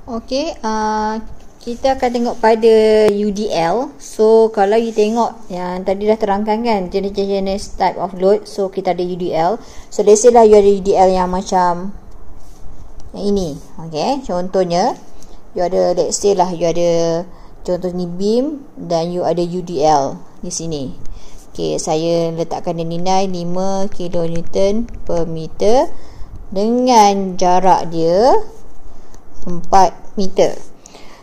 Okey, kita akan tengok pada UDL. So kalau you tengok yang tadi dah terangkan kan, jenis-jenis type of load. So kita ada UDL. So let's say lah you ada UDL yang macam yang ini. Okey, contohnya you ada, let's say lah you ada contoh ni beam dan you ada UDL di sini. Okey, saya letakkan nilai 5 kN per meter dengan jarak dia 4 meter.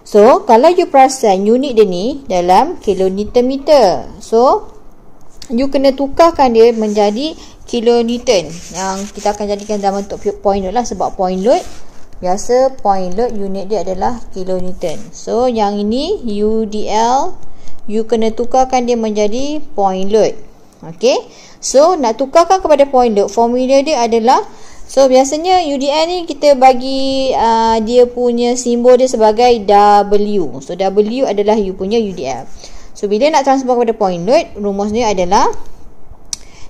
So kalau you perasan unit dia ni dalam kilonewton meter, so you kena tukarkan dia menjadi kilonewton, yang kita akan jadikan dalam bentuk point load lah, sebab point load biasa point load unit dia adalah kilonewton. So yang ini UDL, you kena tukarkan dia menjadi point load. Okay, so nak tukarkan kepada point load, formula dia adalah, so biasanya UDL ni kita bagi dia punya simbol dia sebagai W. So W adalah you punya UDL. So bila nak transfer kepada point load, rumus dia adalah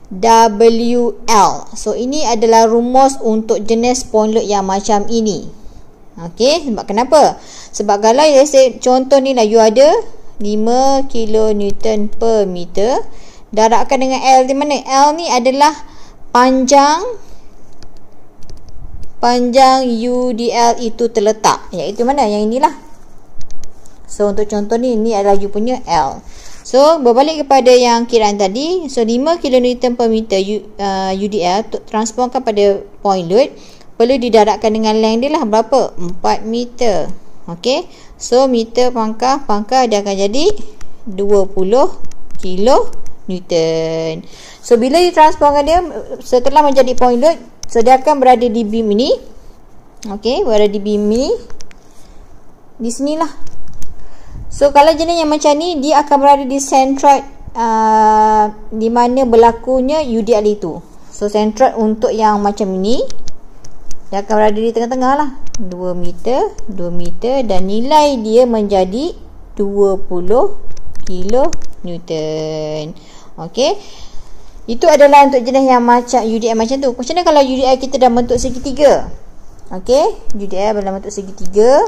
WL. So ini adalah rumus untuk jenis point load yang macam ini. Okey, sebab kenapa? Sebab kalau contoh ni lah, you ada 5 kN per meter, darabkan dengan L di mana? L ni adalah panjang UDL itu terletak, iaitu mana? Yang inilah. So untuk contoh ni, ini adalah you punya L. So berbalik kepada yang kiraan tadi, so 5 kN per meter UDL transformkan pada point load, perlu didarabkan dengan length dia lah, berapa? 4 meter. Ok, so meter pangkah dia akan jadi 20 kN. So bila you transformkan dia setelah menjadi point load, so dia akan berada di beam ini. Okey, berada di beam ini. Di sinilah. So kalau jenis yang macam ni, dia akan berada di centroid di mana berlakunya UDL itu. So centroid untuk yang macam ini, dia akan berada di tengah-tengah lah, 2 meter dan nilai dia menjadi 20 kN. Okey, itu adalah untuk jenis yang macam UDL macam tu. Macam mana kalau UDL kita dalam bentuk segitiga? Okey, UDL dalam bentuk segitiga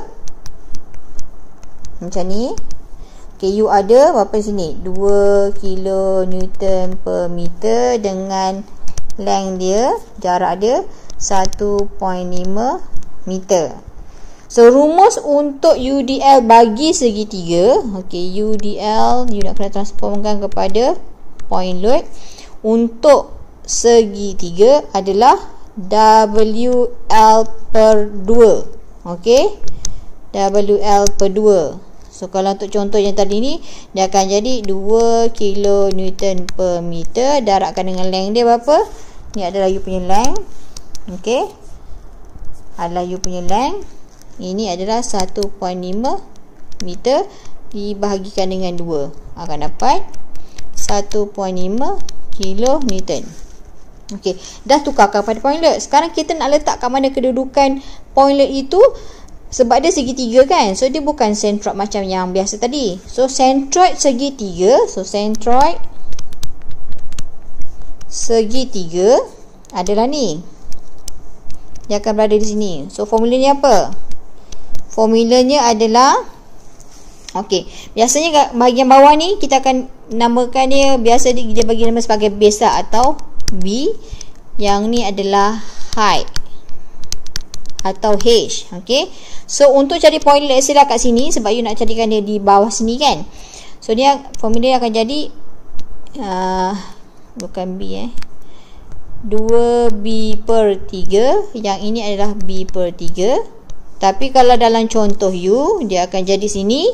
macam ni. Okey, you ada berapa sini? 2 kN per meter dengan length dia, jarak dia 1.5 meter. So rumus untuk UDL bagi segitiga, okey, UDL you nak kena transformkan kepada point load untuk segitiga adalah WL per 2. Okey, WL per 2. So kalau untuk contoh yang tadi ni, dia akan jadi 2 kN per meter, darabkan dengan length dia berapa? Ni adalah you punya length. Okey, adalah you punya length. Ini adalah 1.5 meter dibahagikan dengan 2, akan dapat 1.5 kN. Okey, dah tukarkan pada point load. Sekarang kita nak letak kat mana kedudukan point load itu, sebab dia segitiga kan. So dia bukan centroid macam yang biasa tadi. So centroid segitiga, so centroid segitiga adalah ni. Dia akan berada di sini. So formulanya apa? Formulanya adalah, okey, biasanya bahagian bawah ni kita akan namakan dia, biasa dia bagi nama sebagai base atau B. Yang ni adalah height atau H. Okey, so untuk cari point load, let's say lah kat sini, sebab you nak carikan dia di bawah sini kan. So dia formula akan jadi bukan B 2B per 3. Yang ini adalah B per 3. Tapi kalau dalam contoh you, dia akan jadi sini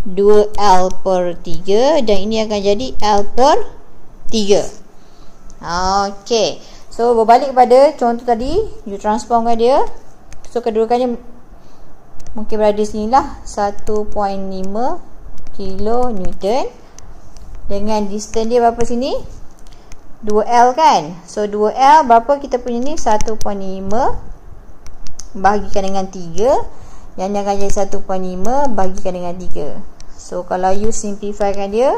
2L per 3 dan ini akan jadi L per 3. Okey, so berbalik kepada contoh tadi, you transformkan dia. So kedudukannya mungkin berada di sini lah, 1.5 kN dengan distance dia berapa sini? 2L kan. So 2L berapa kita punya ni? 1.5 bahagikan dengan 3, yang ni akan jadi 1.5 bahagikan dengan 3. So kalau you simplifykan dia,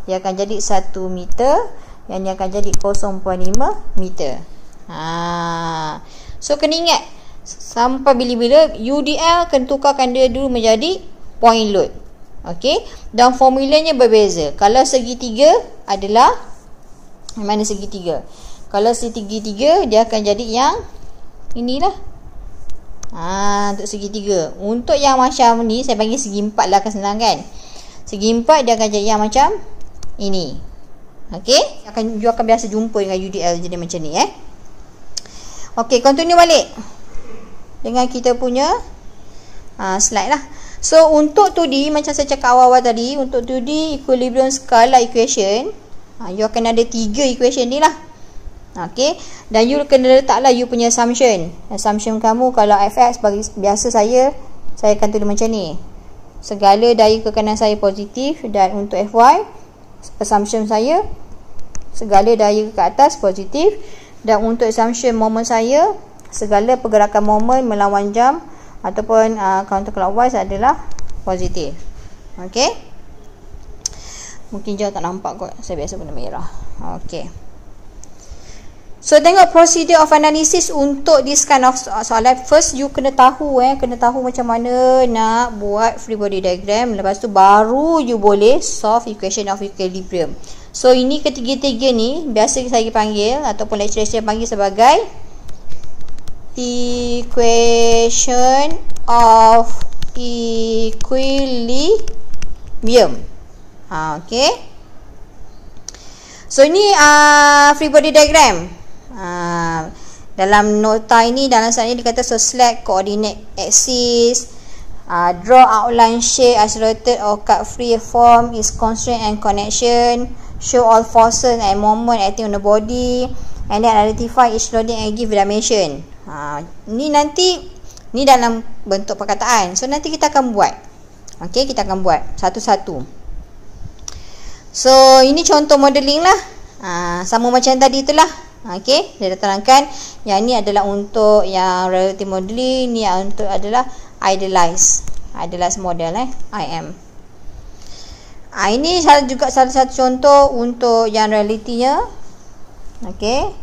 dia akan jadi 1 meter, yang ni akan jadi 0.5 meter. So kena ingat, Sampai bila-bila UDL kena tukarkan dia dulu menjadi point load. Okey, dan formulanya berbeza. Kalau segitiga adalah mana segitiga? Kalau segitiga dia akan jadi yang inilah. Untuk segitiga. Untuk yang macam ni saya panggil segi empat lah, akan senang kan. Segi empat dia akan jadi yang macam ini. Okey, you akan biasa jumpa dengan UDL jadi macam ni Okey, continue balik dengan kita punya slide lah. So untuk 2D macam saya cakap awal-awal tadi, untuk 2D equilibrium scala equation, you akan ada 3 equation ni lah. Okey, dan you kena letaklah you punya assumption. Assumption kamu kalau fx bagi biasa saya akan tulis macam ni. Segala daya ke kanan saya positif, dan untuk fy assumption saya segala daya ke atas positif, dan untuk assumption moment saya segala pergerakan moment melawan jam ataupun counterclockwise adalah positif. Okey, mungkin jauh tak nampak kot, saya biasa guna merah. Okey, so tengok procedure of analysis untuk this kind of soalan. First you kena tahu macam mana nak buat free body diagram. Lepas tu baru you boleh solve equation of equilibrium. So ini ketiga-tiga ni biasa saya panggil ataupun lecturer panggil sebagai equation of equilibrium. Okey, so ini free body diagram. Dalam nota ini, dalam slide ini dikata, so select coordinate axis, draw outline shape, isolated or cut free form is constraint and connection, show all forces and moment acting on the body, and then identify each loading and give dimension. Ni nanti ni dalam bentuk perkataan, so nanti kita akan buat. Okey, kita akan buat satu-satu. So ini contoh modeling lah. Sama macam tadi itulah. Okey, dia dah terangkan yang ni adalah untuk yang relative modeling, ni yang untuk adalah idealized model IM. Ini juga salah satu contoh untuk yang realitinya. Okey,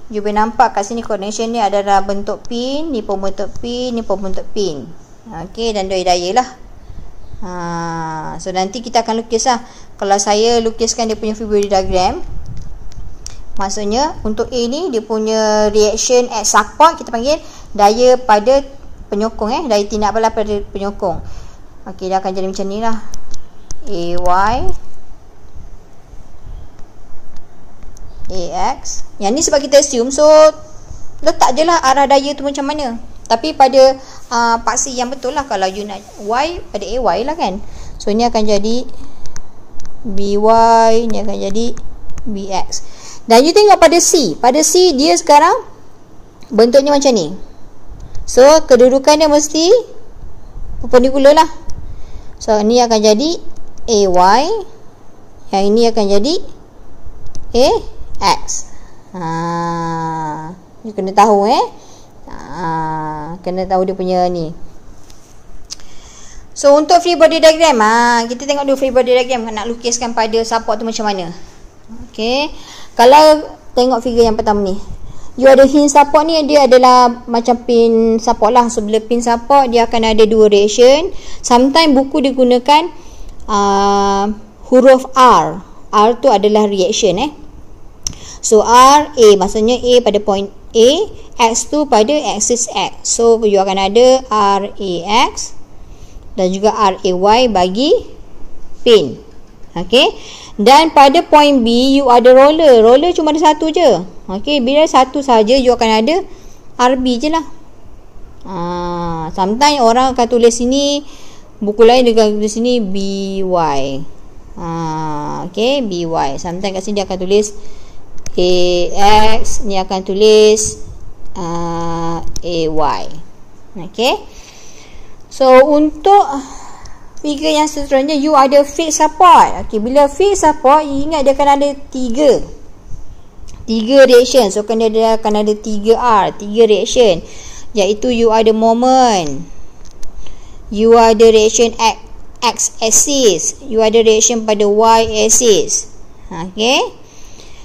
you boleh nampak kat sini coordination ni adalah bentuk pin, ni pun bentuk pin, ni pun bentuk pin. Okey, dan daya lah. So nanti kita akan lukis lah. Kalau saya lukiskan dia punya free body diagram, maksudnya untuk A ni dia punya reaction at support, kita panggil daya pada penyokong daya tindak balas pada penyokong. Okey, dia akan jadi macam ni lah. AY AX. Yang ni sebab kita assume, so letak je lah arah daya tu macam mana. Tapi pada paksi yang betul lah. Kalau you nak Y, pada AY lah kan. So ini akan jadi BY, ni akan jadi BX. Dan you tengok pada C. Pada C dia sekarang bentuknya macam ni. So kedudukan dia mesti perpendicular lah. So ni akan jadi AY, yang ini akan jadi AX. You kena tahu kena tahu dia punya ni. So untuk free body diagram, kita tengok dulu free body diagram nak lukiskan pada support tu macam mana. Okey, kalau tengok figure yang pertama ni, you ada hinge support ni, dia adalah macam pin support lah. So bila pin support dia akan ada dua reaction. Sometimes buku digunakan huruf R. R tu adalah reaction So R, A, maksudnya A pada point A, X tu pada axis X. So you akan ada RAX dan juga RAY bagi pin. Okey, dan pada point B you ada roller. Roller cuma ada satu je. Okey, bila satu saja you akan ada RB je lah. Sometimes orang akan tulis sini, buku lain dia akan tulis sini BY. Okey, BY. Sometimes kat sini dia akan tulis AX, ni akan tulis AY. Okey, so untuk figure yang seterusnya you ada fixed support. Okey, bila fixed support, you ingat dia akan ada tiga reaction. So dia akan ada 3R, 3 reaction, iaitu you ada moment, you ada reaction X axis, you ada reaction pada Y axis. Okey,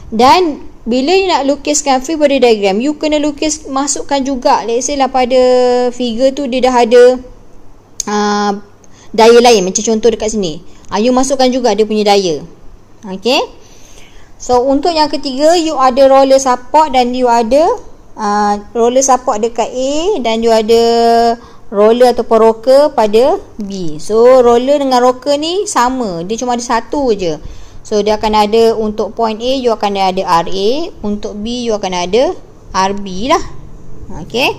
dan bila you nak lukiskan free body diagram, you kena masukkan juga, let's say lah pada figure tu dia dah ada daya lain, macam contoh dekat sini. You masukkan juga dia punya daya. Okay. So untuk yang ketiga, you ada roller support dan you ada roller support dekat A dan you ada roller ataupun rocker pada B. So roller dengan rocker ni sama, dia cuma ada satu je. So dia akan ada untuk point A, you akan ada RA, untuk B you akan ada RB lah. Okay.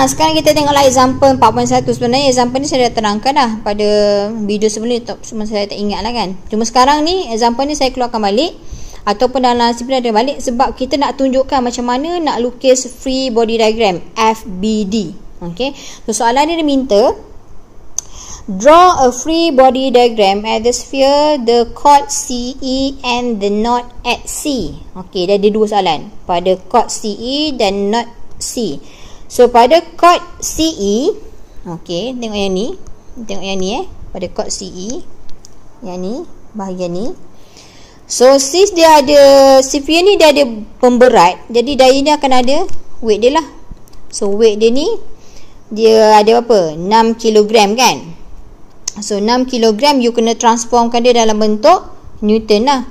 Sekarang kita tengoklah example 4.1. Sebenarnya example ni saya dah terangkan dah pada video sebelum ni, cuma saya tak ingat lah kan. Cuma sekarang ni example ni saya keluarkan balik ataupun dalam sipil ada balik sebab kita nak tunjukkan macam mana nak lukis free body diagram FBD. Okay. So soalan ni dia minta draw a free body diagram at the sphere, the chord CE and the knot at C. Okay, dia ada dua soalan pada chord CE dan knot C. So pada chord CE, okay, tengok yang ni. Tengok yang ni pada chord CE. Yang ni, bahagian ni. So since dia ada sphere ni dia ada pemberat, jadi daya ni akan ada weight dia lah. So weight dia ni dia ada apa? 6 kg kan. So 6 kg you kena transformkan dia dalam bentuk Newton lah.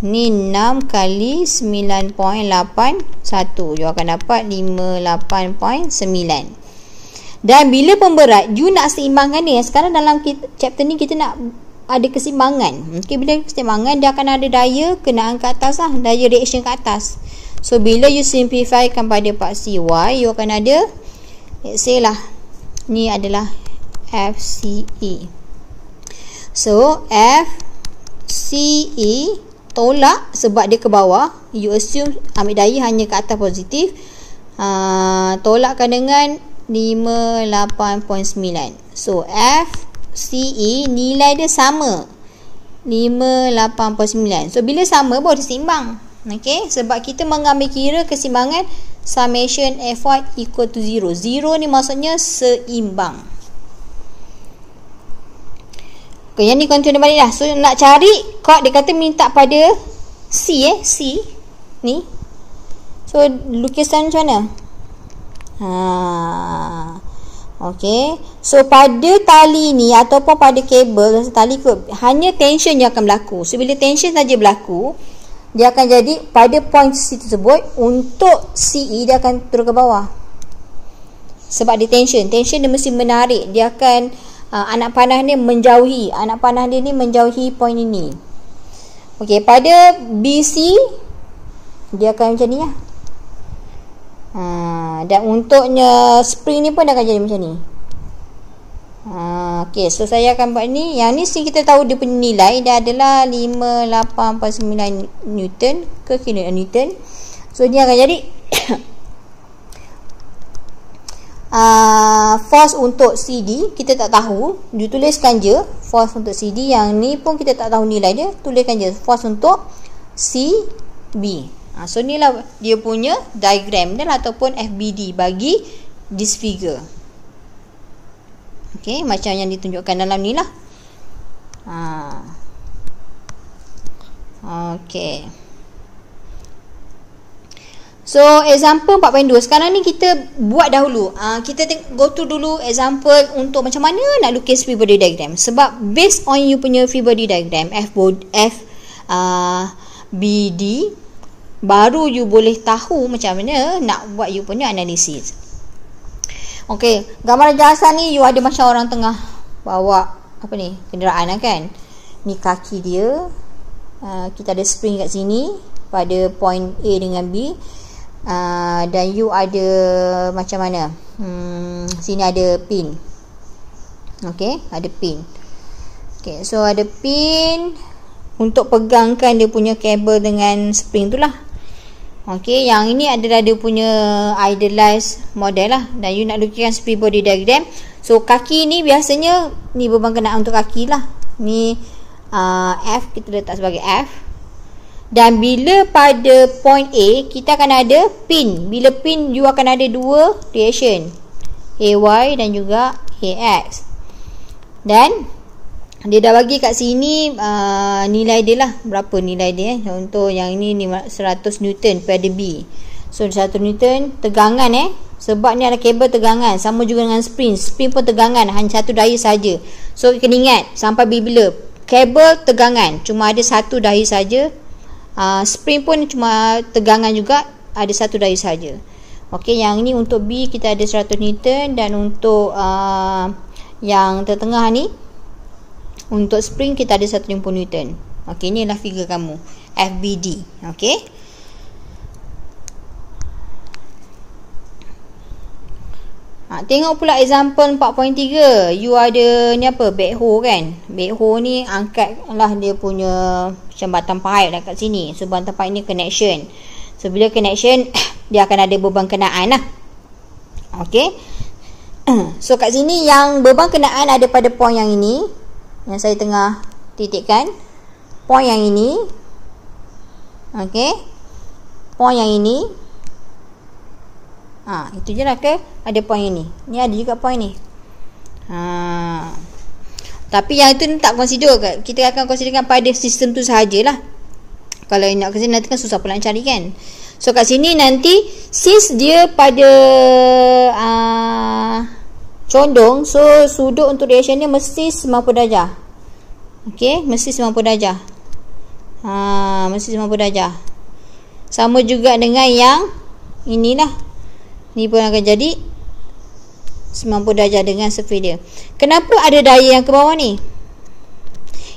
Ni 6 kali 9.81, you akan dapat 58.9. Dan bila pemberat you nak seimbangkan dia. Sekarang dalam chapter ni kita nak ada keseimbangan. Okay, bila keseimbangan dia akan ada daya kenaan ke atas lah, daya reaction ke atas. So bila you simplifykan pada part CY, you akan ada, let's say lah, ni adalah FCE. So FCE tolak sebab dia ke bawah, you assume ambil daya hanya ke atas positif. Tolakkan dengan 58.9. So FCE nilai dia sama 58.9. So bila sama baru dia seimbang. Okay, sebab kita mengambil kira keseimbangan summation FY equal to 0. 0 ni maksudnya seimbang. Okay, yang ni continue balik dah. So nak cari chord, dia kata minta pada C C ni. So lukisan macam mana? Okay. So pada tali ni ataupun pada kabel, tali hanya tension yang akan berlaku. So bila tension saja berlaku, dia akan jadi pada point C tersebut, untuk CE dia akan turun ke bawah. Sebab dia tension dia mesti menarik. Dia akan anak panah ni menjauhi, point ini. Okey, pada BC dia akan macam ni lah. Dan untuknya spring ni pun dia akan jadi macam ni. Okey, so saya akan buat ni. Yang ni kita tahu dia punya nilai dia adalah 58.9 Newton ke kilonewton. So dia akan jadi force untuk CD kita tak tahu, dituliskan je force untuk CD. Yang ni pun kita tak tahu nilai dia, tuliskan je force untuk CB. So ni lah dia punya diagram dan ataupun FBD bagi this figure. Okay, macam yang ditunjukkan dalam ni lah. Okay. So example 4.2. Sekarang ni kita buat dahulu. Kita go to dulu example untuk macam mana nak lukis free body diagram. Sebab based on you punya free body diagram FBD, baru you boleh tahu macam mana nak buat you punya analisis. Okay, gambar jasa ni you ada macam orang tengah bawa apa ni, kenderaan kan. Ni kaki dia. Kita ada spring kat sini pada point A dengan B. Dan you ada macam mana, sini ada pin. Okay, ada pin. Okay, so ada pin untuk pegangkan dia punya kabel dengan spring tu lah. Okay, yang ini adalah dia punya idealized model lah. Dan you nak lukiskan free body diagram. So kaki ni biasanya ni beban kenaan untuk kaki lah. Ni F, kita letak sebagai F. Dan bila pada point A kita akan ada pin. Bila pin you akan ada dua reaction, AY dan juga AX. Dan Dia dah bagi kat sini nilai dia lah. Berapa nilai dia untuk yang ini 100 Newton pada B. So 100 Newton tegangan sebab ni ada kabel tegangan. Sama juga dengan spring. Spring pun tegangan, hanya satu daya saja. So kena ingat sampai bila kabel tegangan cuma ada satu daya saja. Spring pun cuma tegangan juga, ada satu daya saja. Okey, yang ni untuk B kita ada 100 Newton, dan untuk yang tertengah ni untuk spring kita ada 150 Newton. Okey, inilah figure kamu FBD. Okey. Tengok pula example 4.3. You ada ni apa? Backhoe kan? Backhoe ni angkatlah dia punya macam batang pipe dekat sini. So batang pipe ni connection. So bila connection dia akan ada beban kenaan lah. Okey. So kat sini yang beban kenaan ada pada point yang ini, yang saya tengah titikkan. Point yang ini. Okey. Point yang ini. Itu je lah ke ada point ini. Ni ada juga point ni. Tapi yang itu tak consider. Kita akan considerkan pada sistem tu sahajalah. Kalau nak consider nanti kan susah pula nak cari kan. So kat sini nanti since dia pada condong, so sudut untuk reaction dia mesti 90 darjah. Okey, mesti 90 darjah. Mesti 90 darjah. Sama juga dengan yang inilah. Ni pun akan jadi 90 darjah dengan surface dia. Kenapa ada daya yang ke bawah ni?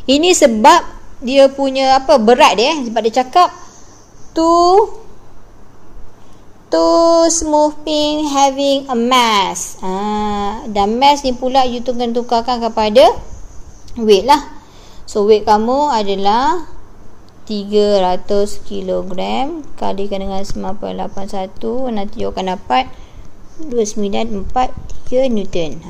Ini sebab dia punya berat dia. Sebab dia cakap two smoothing having a mass. Dan mass ni pula you tukarkan kepada weight lah. So weight kamu adalah 300 kg kalikan dengan 9.81, nanti you akan dapat 2943 Newton.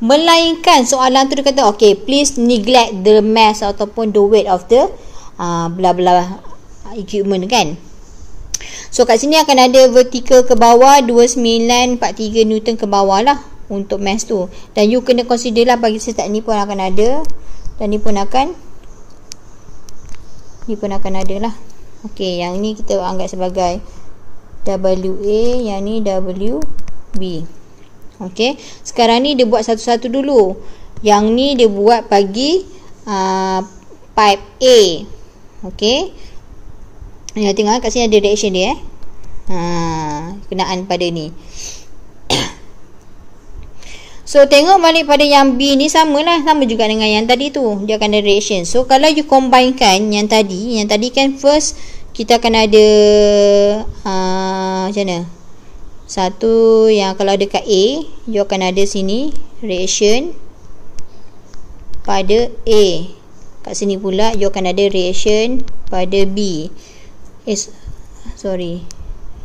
Melainkan soalan tu dia kata okay, please neglect the mass ataupun the weight of the bla bla equipment kan. So kat sini akan ada vertical ke bawah 2943 Newton ke bawah lah untuk mass tu. Dan you kena consider lah bagi start ni pun akan ada, dan ni pun akan ada lah. Okey, yang ni kita anggap sebagai WA, yang ni WB. Okey, sekarang ni dia buat satu-satu dulu. Yang ni dia buat bagi pipe A. Okey, yang tengok kat sini ada reaction dia kenaan pada ni. So tengok balik pada yang B ni samalah, sama juga dengan yang tadi tu, dia akan ada reaction. So kalau you combinekan yang tadi kan first kita akan ada macam mana? Satu yang kalau dekat A, you akan ada sini reaction pada A. Kat sini pula you akan ada reaction pada B.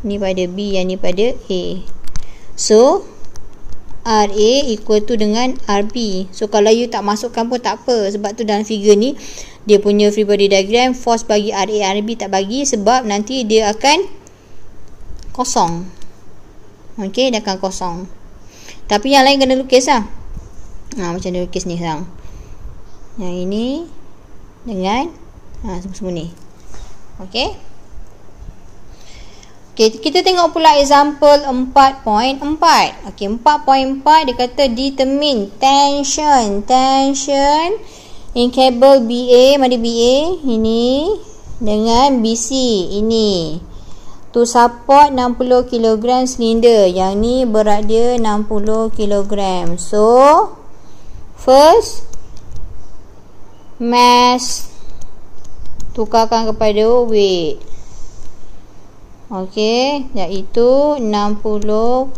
Ni pada B, yang ni pada A. So RA equal to dengan RB. So kalau you tak masukkan pun tak apa. Sebab tu dalam figure ni dia punya free body diagram force bagi RA RB tak bagi, sebab nanti dia akan kosong. Okey, dia akan kosong. Tapi yang lain kena lukis lah. Macam dia lukis ni sekarang. Yang ini dengan semua ni. Okey. Okay, kita tengok pula example 4.4. Okay, 4.4 dia kata determine tension in cable BA, mana BA ini dengan BC ini to support 60 kg silinder. Yang ni berat dia 60 kg. So first mass tukarkan kepada weight. Okey, iaitu 60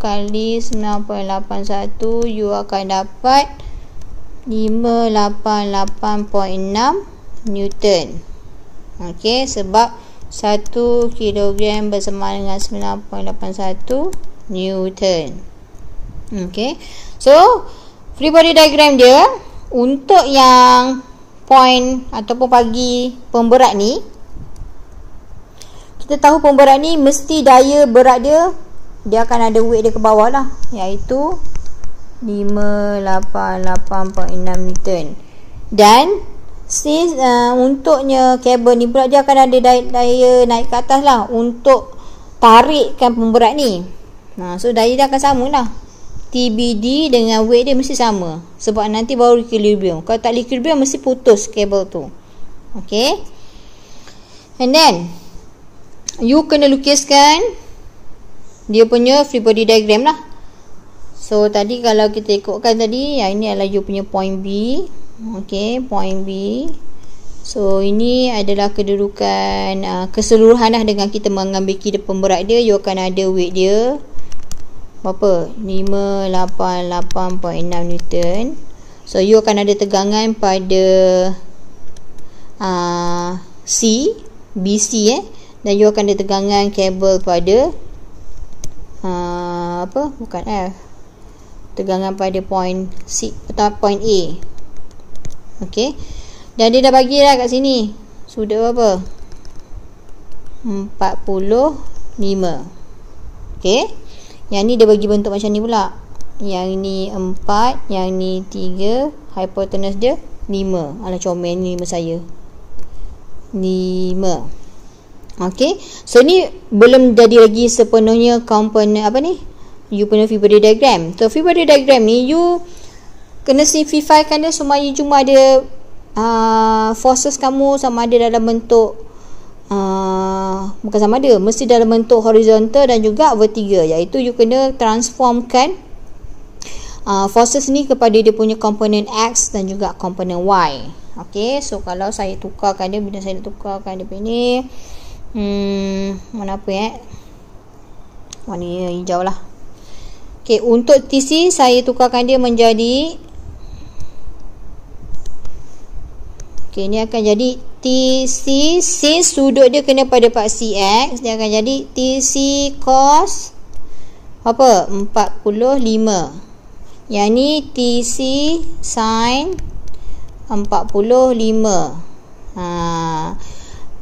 kali 9.81, you akan dapat 588.6 Newton. Okey, sebab 1 kg bersama dengan 9.81 Newton. Okey, so free body diagram dia untuk yang point ataupun bagi pemberat ni, kita tahu pemberat ni mesti daya berat dia akan ada weight dia ke bawah lah, iaitu 588.6 Newton. Dan since untuknya kabel ni pula dia akan ada daya naik ke atas lah untuk tarikkan pemberat ni. So daya dia akan sama lah. TBD dengan weight dia mesti sama. Sebab nanti baru equilibrium. Kalau tak equilibrium mesti putus kabel tu. Okay. And then you kena lukiskan dia punya free body diagram lah. So tadi kalau kita ikutkan tadi, ini adalah you punya point B. Okay, point B. So ini adalah kedudukan keseluruhan lah dengan kita mengambil kira pemberat dia. You akan ada weight dia berapa? 588.6 Newton. So you akan ada tegangan pada BC dan you akan ada tegangan kabel pada bukan F. Tegangan pada point C atau point A. Okey. Dan dia dah bagi dah kat sini. Sudut berapa? 45. Okey. Yang ni dia bagi bentuk macam ni pula. Yang ni 4, yang ni 3, hypotenuse dia 5. Alah comel ni 5 saya. 5. Okey. So ni belum jadi lagi sepenuhnya komponen apa ni? You punya free body diagram. So free body diagram ni you kena simplifykan dia supaya cuma ada forces kamu sama ada dalam bentuk bukan sama ada, mesti dalam bentuk horizontal dan juga vertical, iaitu you kena transformkan forces ni kepada dia punya komponen X dan juga komponen Y. Okay, so kalau saya tukarkan dia, bila saya tukarkan dia ni mana apa warna hijau lah. Okay, untuk TC saya tukarkan dia menjadi ni akan jadi TC, since sudut dia kena pada paksi X, dia akan jadi TC cos apa? 45. Yang ni TC sin 45.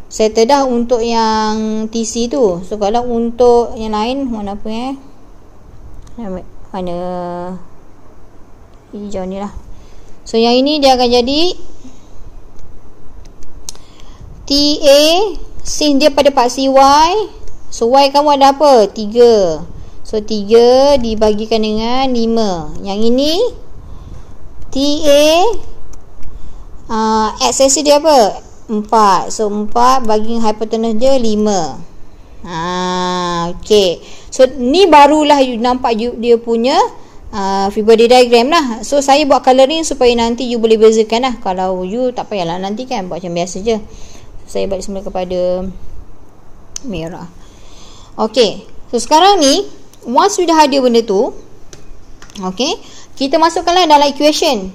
Settle dah untuk yang TC tu. So kalau untuk yang lain mana apa mana hijau ni lah. So yang ini dia akan jadi TA, since dia pada paksi Y, so Y kamu ada apa? 3. So 3 dibagikan dengan 5. Yang ini TA axis dia apa? 4. So 4 bagi hypotenuse dia 5. Okay. So ni barulah you nampak dia punya free body diagram lah. So saya buat colouring supaya nanti you boleh bezakan lah. Kalau you tak payahlah nanti kan buat macam biasa je. Saya balik semula kepada merah. Okay. So sekarang ni once you dah ada benda tu, okay, kita masukkanlah dalam equation.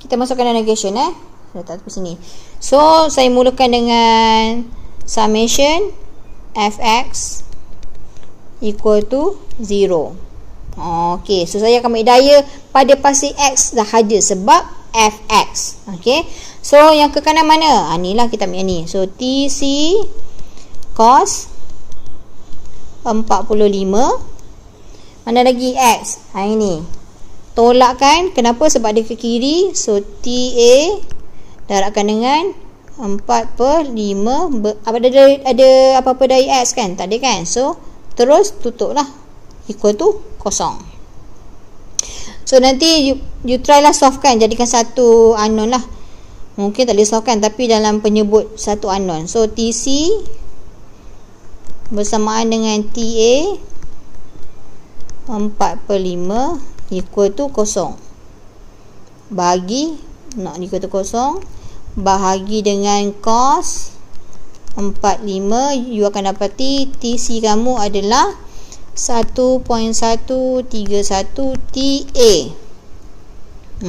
Kita masukkan dalam equation saya letak ke sini. So saya mulakan dengan summation fx equal to 0. Okay, so saya akan ambil daya pada paksi X sahaja sebab fx. Okay, so yang ke kanan mana? Inilah kita ambil ni. So TC cos 45. Mana lagi X? Ini tolakkan. Kenapa? Sebab dia ke kiri. So TA darabkan dengan 4/5. Ada apa-apa daya X kan? Tak ada kan? So terus tutup lah, equal to kosong. So nanti you try lah solve kan, jadikan satu unknown lah. Mungkin tak boleh solve kan, tapi dalam penyebut satu unknown. So TC bersamaan dengan TA 4/5 equal to kosong. Bagi nak equal to kosong, bahagi dengan cos 45, you akan dapati TC kamu adalah 1.131 TA.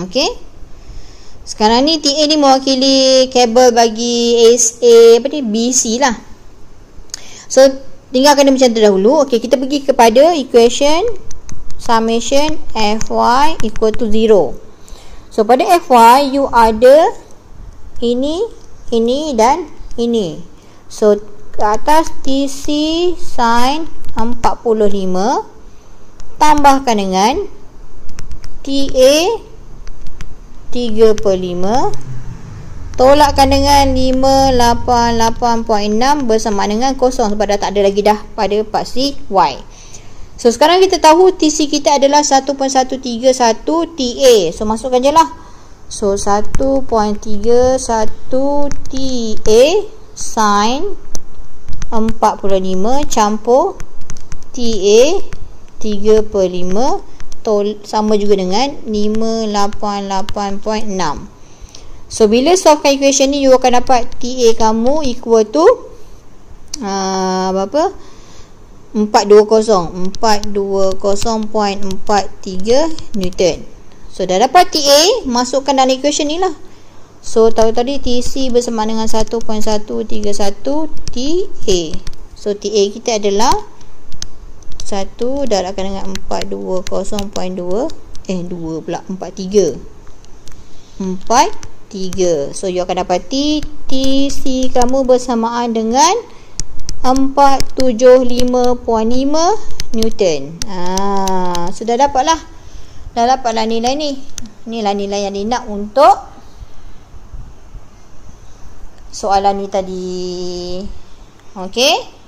Okay. Sekarang ni TA ni mewakili kabel bagi SA BC lah. So tinggalkan dia macam tu dahulu. Okay, kita pergi kepada equation summation Fy equal to 0. So pada Fy you ada ini dan ini. So ke atas TC sin 45 tambahkan dengan TA 3/5 Tolakkan dengan 588.6 bersamaan dengan kosong sebab dah tak ada lagi dah pada paksi Y. So sekarang kita tahu TC kita adalah 1.131 TA. So masukkan je lah. So 1.31 TA sin 45 campur TA 3/5 sama juga dengan 588.6. So bila solve equation ni, you akan dapat TA kamu equal to berapa? 420.43 Newton. So dah dapat TA, masukkan dalam equation ni lah. So tahu tadi TC bersama dengan 1.131 TA. So TA kita adalah 1 darabkan dengan 420.2 2 pula 43. So you akan dapati TC kamu bersamaan dengan 475.5 Newton. Sudah dapatlah. Dah dapatlah nilai ni. Inilah nilai yang dia nak untuk soalan ni tadi. Okey.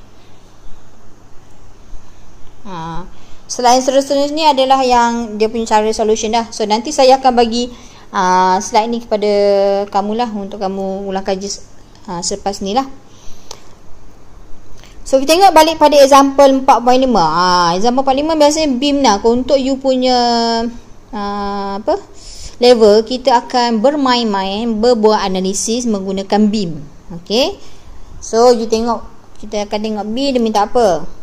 Selain seterusnya ni adalah yang dia punya cara solution dah. So nanti saya akan bagi slide ni kepada kamu lah untuk kamu ulang kaji selepas ni lah. So kita tengok balik pada example 4.5. Example 4.5 biasanya beam lah. Untuk you punya level, kita akan bermain-main, berbuat analisis menggunakan beam. Okay. So you tengok, kita akan tengok B dia minta apa.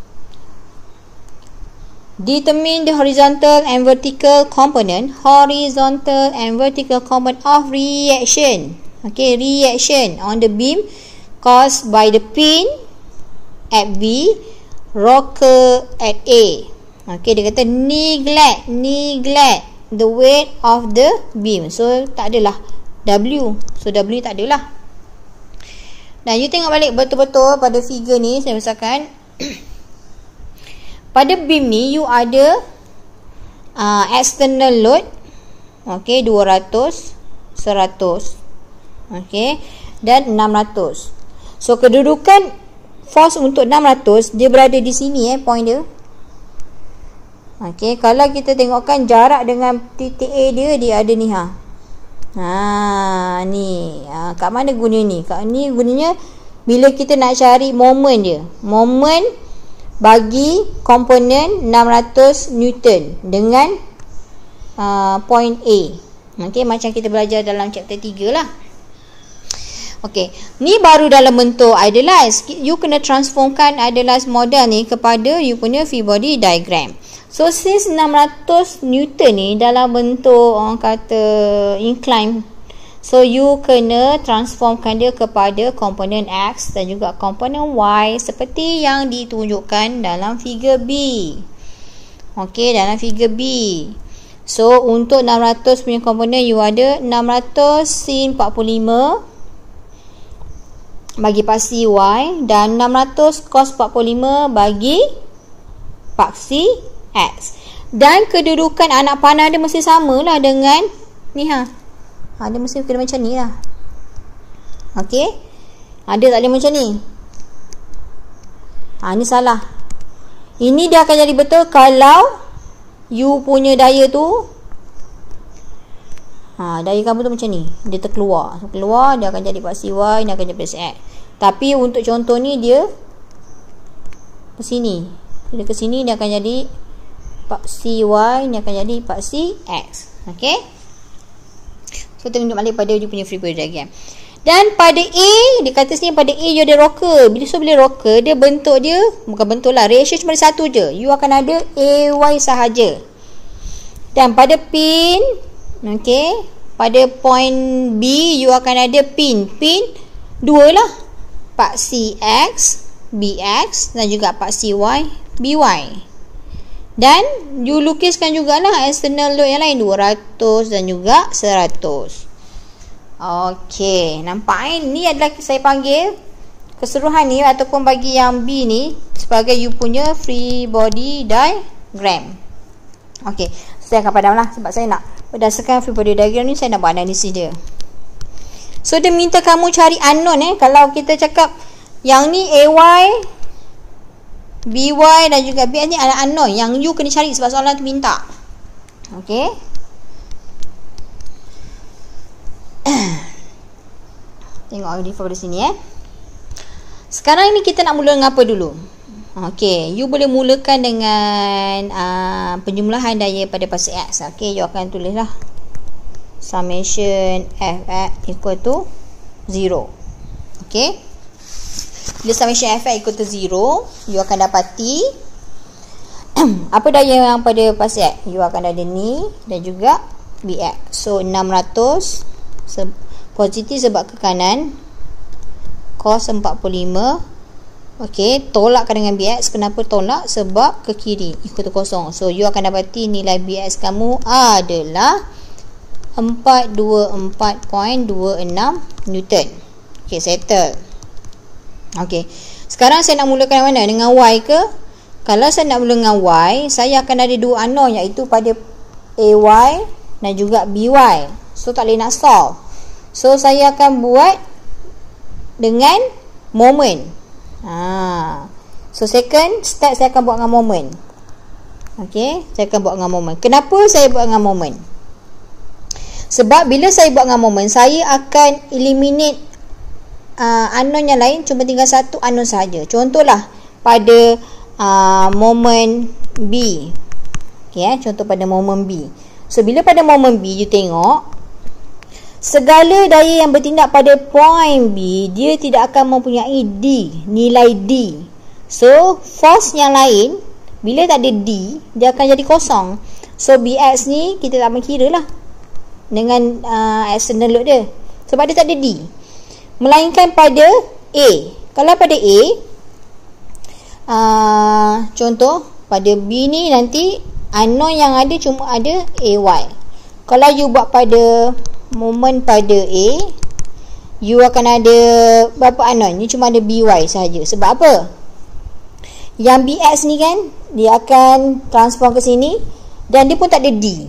Determine the horizontal and vertical component of reaction. Okay, reaction on the beam caused by the pin at B, rocker at A. Okay, dia kata neglect the weight of the beam. So tak adalah W. So W tak adalah. Dan you tengok balik betul-betul pada figure ni saya besarkan. Pada beam ni you ada external load, okey, 200, 100, okey, dan 600. So kedudukan force untuk 600 dia berada di sini point dia. Okey, kalau kita tengokkan jarak dengan titik A dia ada ni ni. Kat mana guna ni? Kat ni gunanya bila kita nak cari moment dia. Moment bagi komponen 600 Newton dengan point A. Okey, macam kita belajar dalam chapter 3 lah. Okey, ni baru dalam bentuk idealized. You kena transformkan idealized model ni kepada you punya free body diagram. So since 600 Newton ni dalam bentuk orang kata incline, so you kena transformkan dia kepada komponen X dan juga komponen Y seperti yang ditunjukkan dalam figure B. Okey, dalam figure B. So untuk 600 punya komponen you ada 600 sin 45 bagi paksi Y dan 600 cos 45 bagi paksi X. Dan kedudukan anak panah dia mesti samalah dengan ni dia mesti kena macam ni lah. Okey, dia tak boleh macam ni. Ni salah. Ini dia akan jadi betul kalau you punya daya tu daya kamu tu macam ni, dia terkeluar. Keluar dia akan jadi paksi Y, dia akan jadi paksi X. Tapi untuk contoh ni dia ke sini. Dia ke sini dia akan jadi paksi Y, dia akan jadi paksi X. Okey. So kita tunjuk balik pada dia punya free body diagram. Dan pada A, dia kata sini pada A you ada rocker. Bila rocker, dia bentuk dia bukan bentuk lah, ratio cuma satu je. You akan ada AY sahaja. Dan pada pin, okey, pada point B you akan ada pin dua lah, paksi X BX dan juga paksi Y BY. Dan you lukiskan jugalah external load yang lain 200 dan juga 100. Okey, nampak ni adalah saya panggil keseluruhan ni ataupun bagi yang B ni sebagai you punya free body diagram. Okey, saya akan padamlah sebab saya nak berdasarkan free body diagram ni saya nak buat analisis dia. So dia minta kamu cari unknown Kalau kita cakap yang ni AY, BY dan juga BX ni ada unknown. Yang you kena cari sebab soalan tu minta. Okay. Tengok daripada sini Sekarang ni kita nak mula dengan apa dulu? Okay, you boleh mulakan dengan penjumlahan daya pada pasal X. Okay, you akan tulis lah summation Fx equal to 0. Okay, bila summation Fx equal to 0, you akan dapati apa daya yang pada pasal X? You akan ada ni dan juga Bx. So 600 positif sebab ke kanan, cos 45. Okey, tolakkan dengan Bx. Kenapa tolak? Sebab ke kiri ikut kosong. So you akan dapati nilai Bx kamu adalah 424.26 Newton. Okey, settle. Okey, sekarang saya nak mulakan mana? Dengan Y ke? Kalau saya nak mula dengan Y, saya akan ada dua unknown, iaitu pada AY dan juga BY. So tak boleh nak solve. So saya akan buat dengan moment. So second step saya akan buat dengan moment. Okay, saya akan buat dengan moment. Kenapa saya buat dengan moment? Sebab bila saya buat dengan moment, saya akan eliminate unknown yang lain. Cuma tinggal satu unknown saja. Contohlah pada moment B. Okay, contoh pada moment B. So bila pada moment B, you tengok segala daya yang bertindak pada point B, dia tidak akan mempunyai D, nilai D. So force yang lain, bila tak ada D, dia akan jadi kosong. So Bx ni kita tak kira lah dengan external load dia, sebab dia tak ada D. Melainkan pada A. Kalau pada A, contoh pada B ni nanti unknown yang ada cuma ada AY. Kalau you buat pada moment pada A, you akan ada berapa unknown? Ni cuma ada BY sahaja. Sebab apa? Yang BX ni kan, dia akan transform ke sini dan dia pun tak ada D.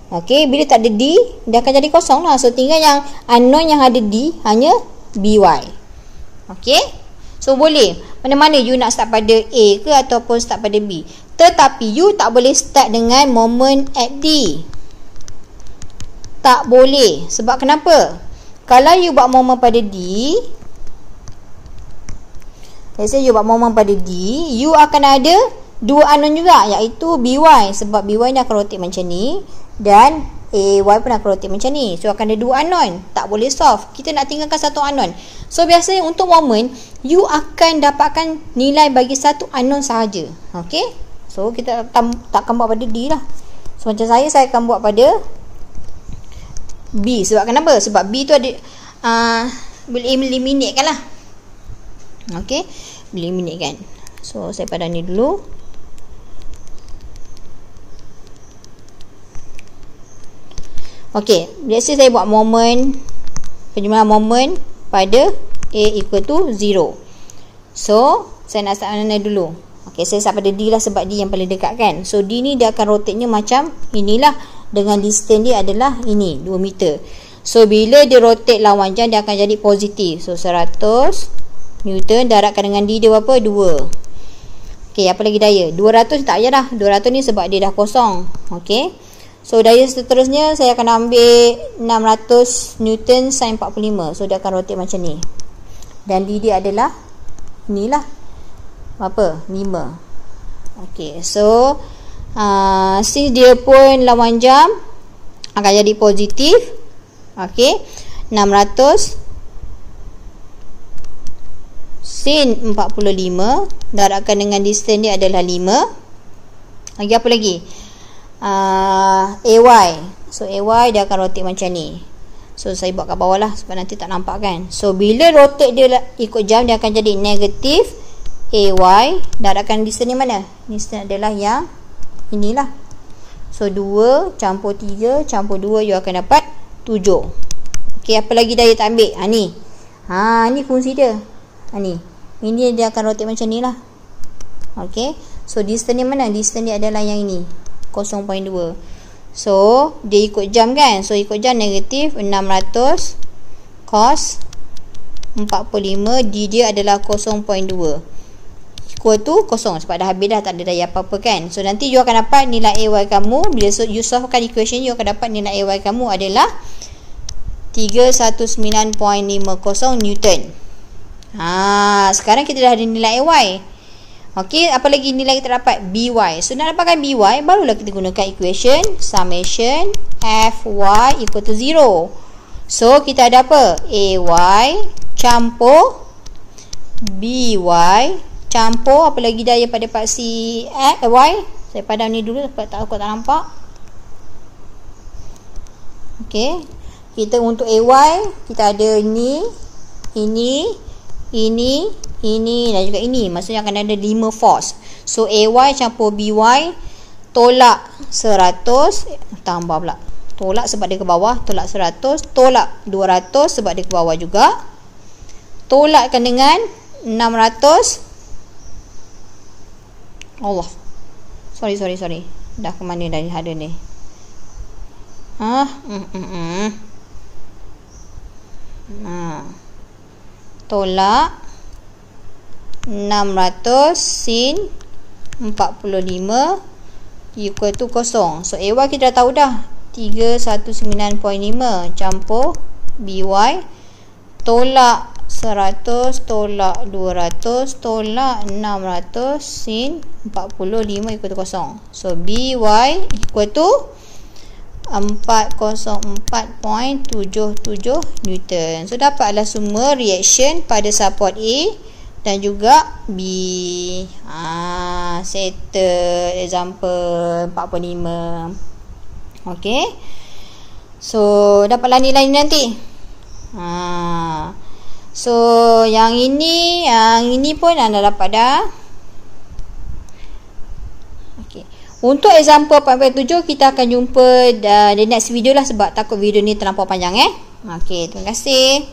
Ok, bila tak ada D, dia akan jadi kosong lah. So tinggal yang unknown yang ada D hanya BY. Ok, so boleh mana-mana you nak start pada A ke ataupun start pada B. Tetapi you tak boleh start dengan moment at D. Tak boleh. Sebab kenapa? Kalau you buat moment pada D, let's say you buat moment pada D, you akan ada dua unknown juga, iaitu BY. Sebab BY ni akan rotate macam ni dan AY pun akan rotate macam ni. So akan ada dua unknown. Tak boleh solve. Kita nak tinggalkan satu unknown. So biasanya untuk moment, you akan dapatkan nilai bagi satu unknown sahaja. Okay, so kita takkan buat pada D lah. So macam saya akan buat pada B. Sebab kenapa? Sebab B tu ada boleh eliminate kan lah. Ok, boleh eliminate kan. So saya padan ni dulu. Ok, let's say saya buat moment, penjumlahan moment pada A equal to 0. So saya nak start mana dulu? Ok, saya start pada D lah sebab D yang paling dekat kan. So D ni dia akan rotate nya macam inilah. Dengan distance dia adalah ini 2 meter. So bila dia rotate lawan jam, dia akan jadi positif. So 100 Newton darabkan dengan D dia berapa? 2. Ok, apa lagi daya? 200 tak payah dah. 200 ni sebab dia dah kosong. Ok, so daya seterusnya saya akan ambil 600 Newton sin 45. So dia akan rotate macam ni. Dan D dia adalah inilah berapa? 5. Ok, so since dia pun lawan jam, akan jadi positif. Ok, 600 sin 45 darabkan dengan distance dia adalah 5. Lagi apa lagi? AY. So AY dia akan rotate macam ni. So saya buat kat bawah lah sebab nanti tak nampak kan. So bila rotate dia ikut jam, dia akan jadi negatif AY darabkan distance ni mana? Distance adalah yang inilah. So 2 campur 3 campur 2, you akan dapat 7. Ok, apa lagi daya tak ambil? Ni ni fungsi dia. Ni ini dia akan rotate macam ni lah. Ok, so distance ni mana? Distance dia adalah yang ini 0.2. So dia ikut jam kan. So ikut jam negatif 600 cos 45 D dia adalah 0.2 equal to kosong sebab dah habis dah, tak ada daya apa-apa kan. So nanti you akan dapat nilai AY kamu bila you solvekan equation, you akan dapat nilai AY kamu adalah 319.50 Newton. Sekarang kita dah ada nilai AY. Okey, apa lagi nilai kita dapat? BY. So nak dapatkan BY, barulah kita gunakan equation summation FY equal to 0. So kita ada apa? AY campur BY campur apa lagi daya pada paksi Y. Saya padam ni dulu sebab tak nampak. Okey. Kita untuk AY kita ada ini dan juga ini. Maksudnya akan ada 5 force. So AY campur BY tolak 100 tambah pula. Tolak sebab dia ke bawah, tolak 100, tolak 200 sebab dia ke bawah juga. Tolakkan dengan 600. Allah. Sorry. Dah ke mana dah ada ni? Tolak 600 sin 45 equal to kosong. So AY kita dah tahu dah, 319.5 campur BY tolak 100 tolak 200 tolak 600 sin 45 equal to kosong. So BY equal to 404.77 Newton. So dapatlah semua reaction pada support A dan juga B. Settle example 45. Okey. So dapatlah nilai ni nanti. So yang ini pun anda dapat dah. Okey. Untuk example 4.7 kita akan jumpa di next video lah sebab takut video ni terlampau panjang Okey, terima kasih.